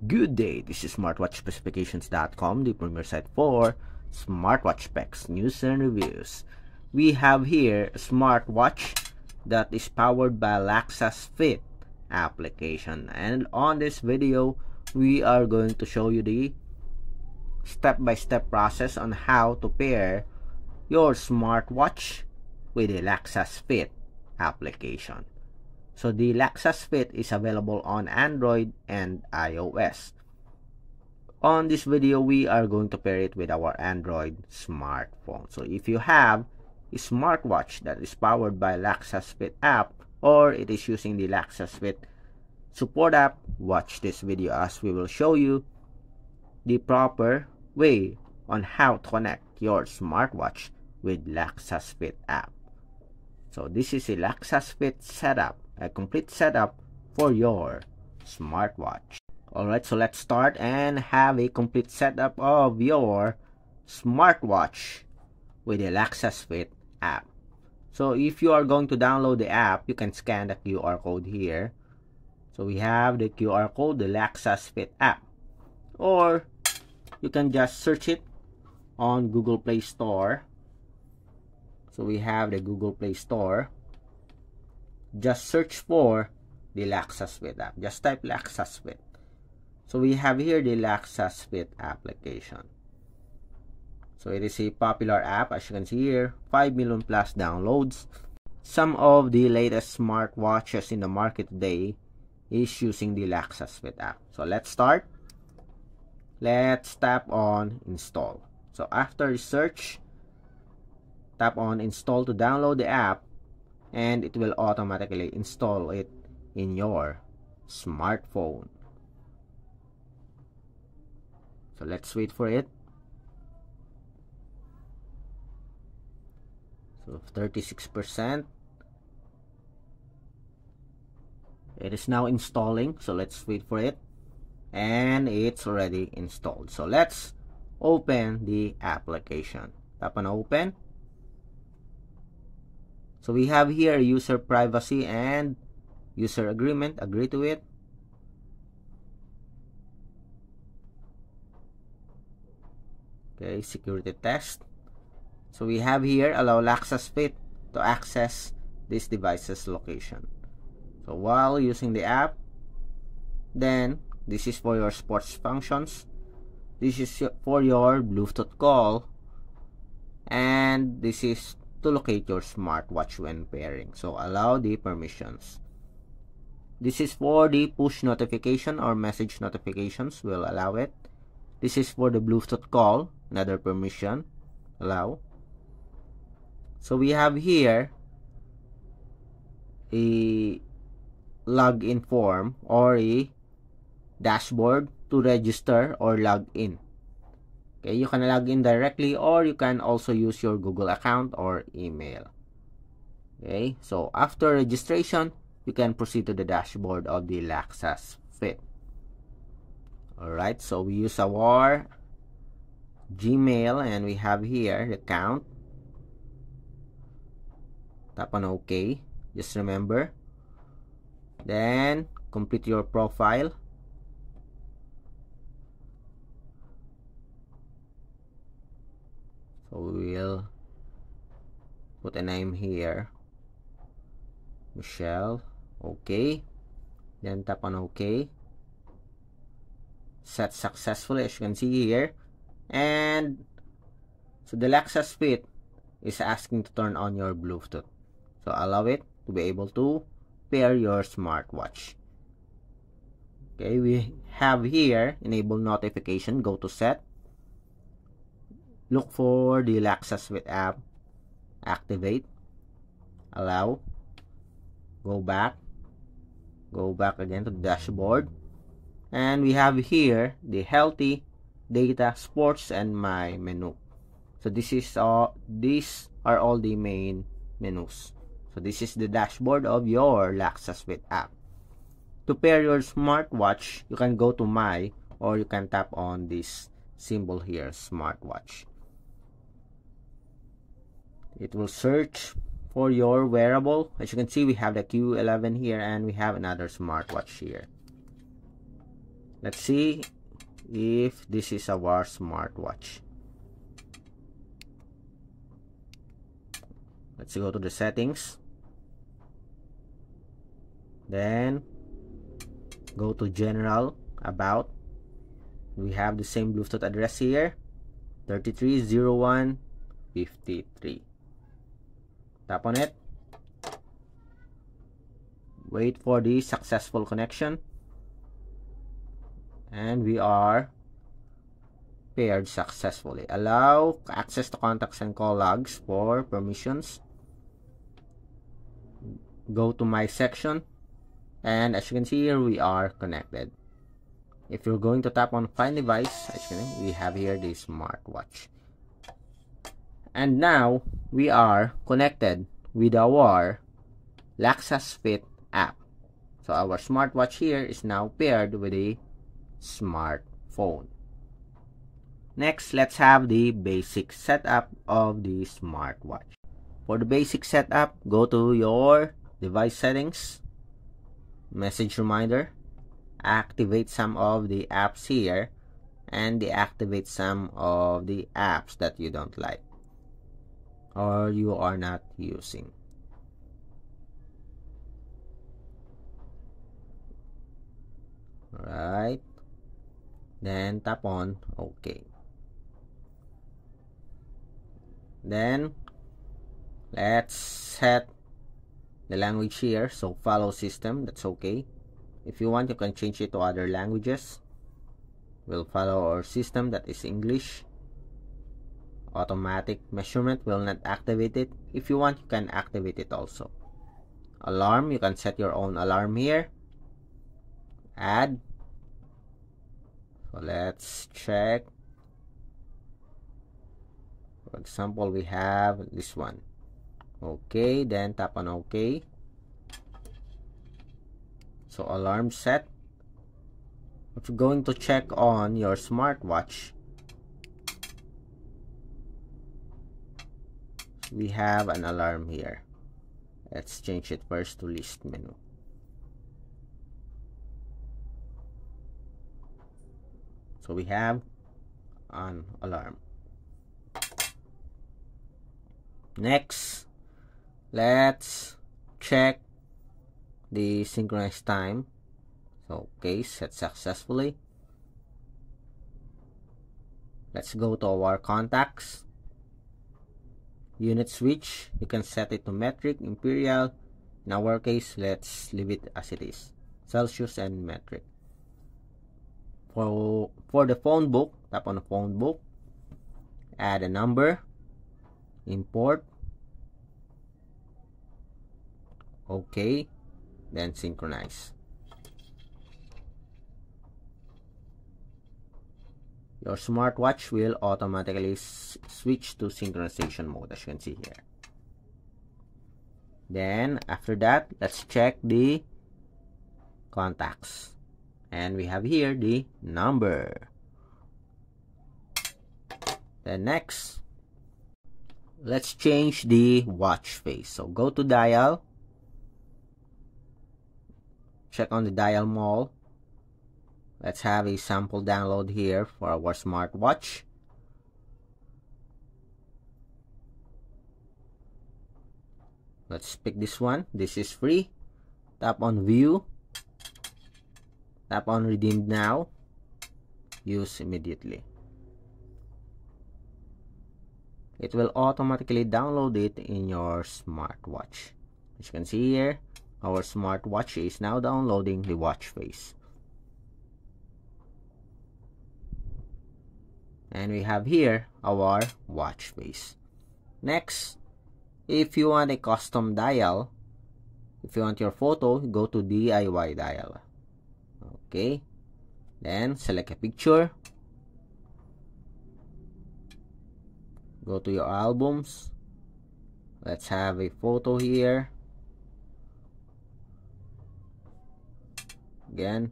Good day, this is smartwatchspecifications.com, the premier site for smartwatch specs, news, and reviews. We have here a smartwatch that is powered by Laxas Fit application, and on this video we are going to show you the step-by-step process on how to pair your smartwatch with the Laxas Fit application. So the Laxas Fit is available on Android and iOS. On this video, we are going to pair it with our Android smartphone. So if you have a smartwatch that is powered by Laxas Fit app, or it is using the Laxas Fit support app, watch this video as we will show you the proper way on how to connect your smartwatch with Laxas Fit app. So this is a Laxas Fit setup, a complete setup for your smartwatch. Alright, so let's start and have a complete setup of your smartwatch with the Laxas Fit app. So if you are going to download the app, you can scan the QR code here. So we have the QR code, the Laxas Fit app. Or you can just search it on Google Play Store. So we have the Google Play Store. Just search for the Laxas Fit app. Just type Laxas Fit. So we have here the Laxas Fit application. So it is a popular app, as you can see here, 5 million plus downloads. Some of the latest smartwatches in the market today is using the Laxas Fit app. So let's start. Let's tap on install. So after search, tap on install to download the app, and it will automatically install it in your smartphone. So let's wait for it. So 36%. It is now installing, so let's wait for it. And it's already installed. So let's open the application. Tap on open. So we have here user privacy and user agreement. Agree to it. Okay, security test. So we have here allow Laxas Fit to access this device's location. So while using the app, then this is for your sports functions. This is for your Bluetooth call. And this is to locate your smartwatch when pairing. So allow the permissions. This is for the push notification or message notifications. We'll allow it. This is for the Bluetooth call. Another permission. Allow. So we have here a login form or a dashboard to register or log in. Okay, you can log in directly, or you can also use your Google account or email. Okay, so after registration, you can proceed to the dashboard of the Laxas Fit. Alright, so we use our Gmail, and we have here the account. Tap on OK. Just remember. Then complete your profile. So we'll put a name here. Michelle. Okay. Then tap on OK. Set successfully, as you can see here. And so the Laxas Fit is asking to turn on your Bluetooth. So allow it to be able to pair your smartwatch. Okay, we have here enable notification. Go to set. Look for the Laxas Fit app. Activate. Allow. Go back. Go back again to the dashboard. And we have here the healthy, data, sports, and my menu. So these are all the main menus. So this is the dashboard of your Laxas Fit app. To pair your smartwatch, you can go to my, or you can tap on this symbol here, smartwatch. It will search for your wearable. As you can see, we have the Q11 here, and we have another smartwatch here. Let's see if this is our smartwatch. Let's go to the settings. Then go to general, about. We have the same Bluetooth address here, 330153. Tap on it. Wait for the successful connection. And we are paired successfully. Allow access to contacts and call logs for permissions. Go to my section. And as you can see here, we are connected. If you're going to tap on find device, as you can see, we have here the smartwatch. And now we are connected with our Laxas Fit app. So our smartwatch here is now paired with a smartphone. Next, let's have the basic setup of the smartwatch. For the basic setup, go to your device settings, message reminder, activate some of the apps here, and deactivate some of the apps that you don't like or you are not using. Alright, then tap on OK. Then let's set the language here, so follow system, that's okay. If you want, you can change it to other languages. We'll follow our system, that is English. Automatic measurement will not activate it. If you want, you can activate it also. Alarm, you can set your own alarm here. Add. So let's check. For example, we have this one. Okay, then tap on OK. So alarm set. If you're going to check on your smartwatch, we have an alarm here. Let's change it first to list menu. So we have an alarm. Next, let's check the synchronized time. So okay, set successfully. Let's go to our contacts. Unit switch, you can set it to metric, imperial. In our case, let's leave it as it is, Celsius and metric. For the phone book, tap on the phone book, add a number, import, okay, then synchronize. Your smartwatch will automatically switch to synchronization mode, as you can see here. Then after that, let's check the contacts, and we have here the number. Then next, let's change the watch face. So go to dial, check on the dial mall. Let's have a sample download here for our smartwatch. Let's pick this one. This is free. Tap on view. Tap on redeem now. Use immediately. It will automatically download it in your smartwatch. As you can see here, our smartwatch is now downloading the watch face. And we have here our watch face. Next, if you want a custom dial, if you want your photo, go to DIY dial. Okay, then select a picture, go to your albums, let's have a photo here. Again,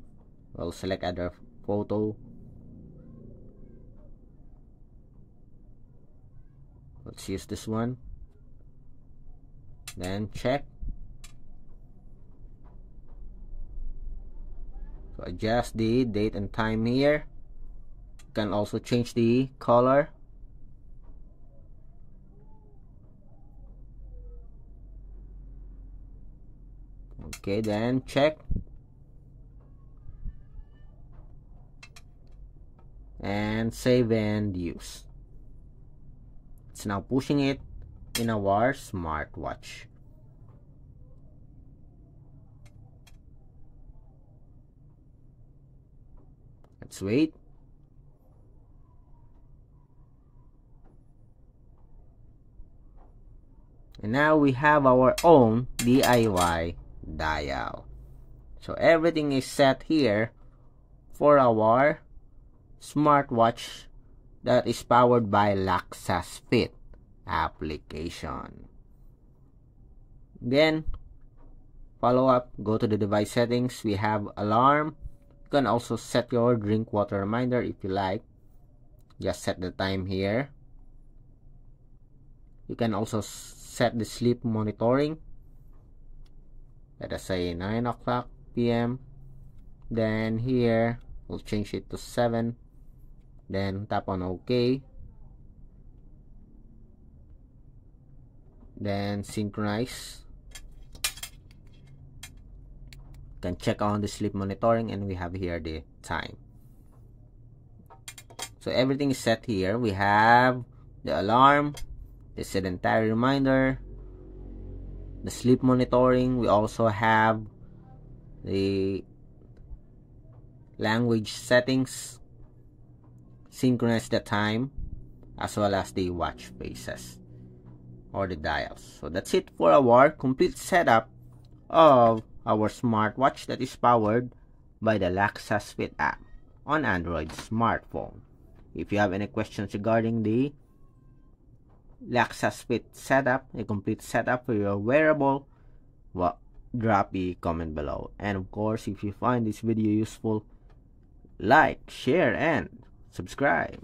we'll select other photo. Let's use this one. Then check. So adjust the date and time here. You can also change the color. Okay, then check. And save and use. It's now pushing it in our smartwatch. Let's wait. And now we have our own DIY dial. So everything is set here for our smartwatch that is powered by Laxas Fit application. Then follow up, go to the device settings. We have alarm. You can also set your drink water reminder if you like. Just set the time here. You can also set the sleep monitoring. Let us say 9 o'clock p.m. Then here we'll change it to 7. Then tap on OK. Then synchronize. You can check on the sleep monitoring, and we have here the time. So everything is set here. We have the alarm, the sedentary reminder, the sleep monitoring. We also have the language settings, synchronize the time, as well as the watch faces or the dials. So that's it for our complete setup of our smartwatch that is powered by the Laxas Fit app on Android smartphone. If you have any questions regarding the Laxas Fit setup, a complete setup for your wearable, well, drop a comment below. And of course, if you find this video useful, like, share, and subscribe.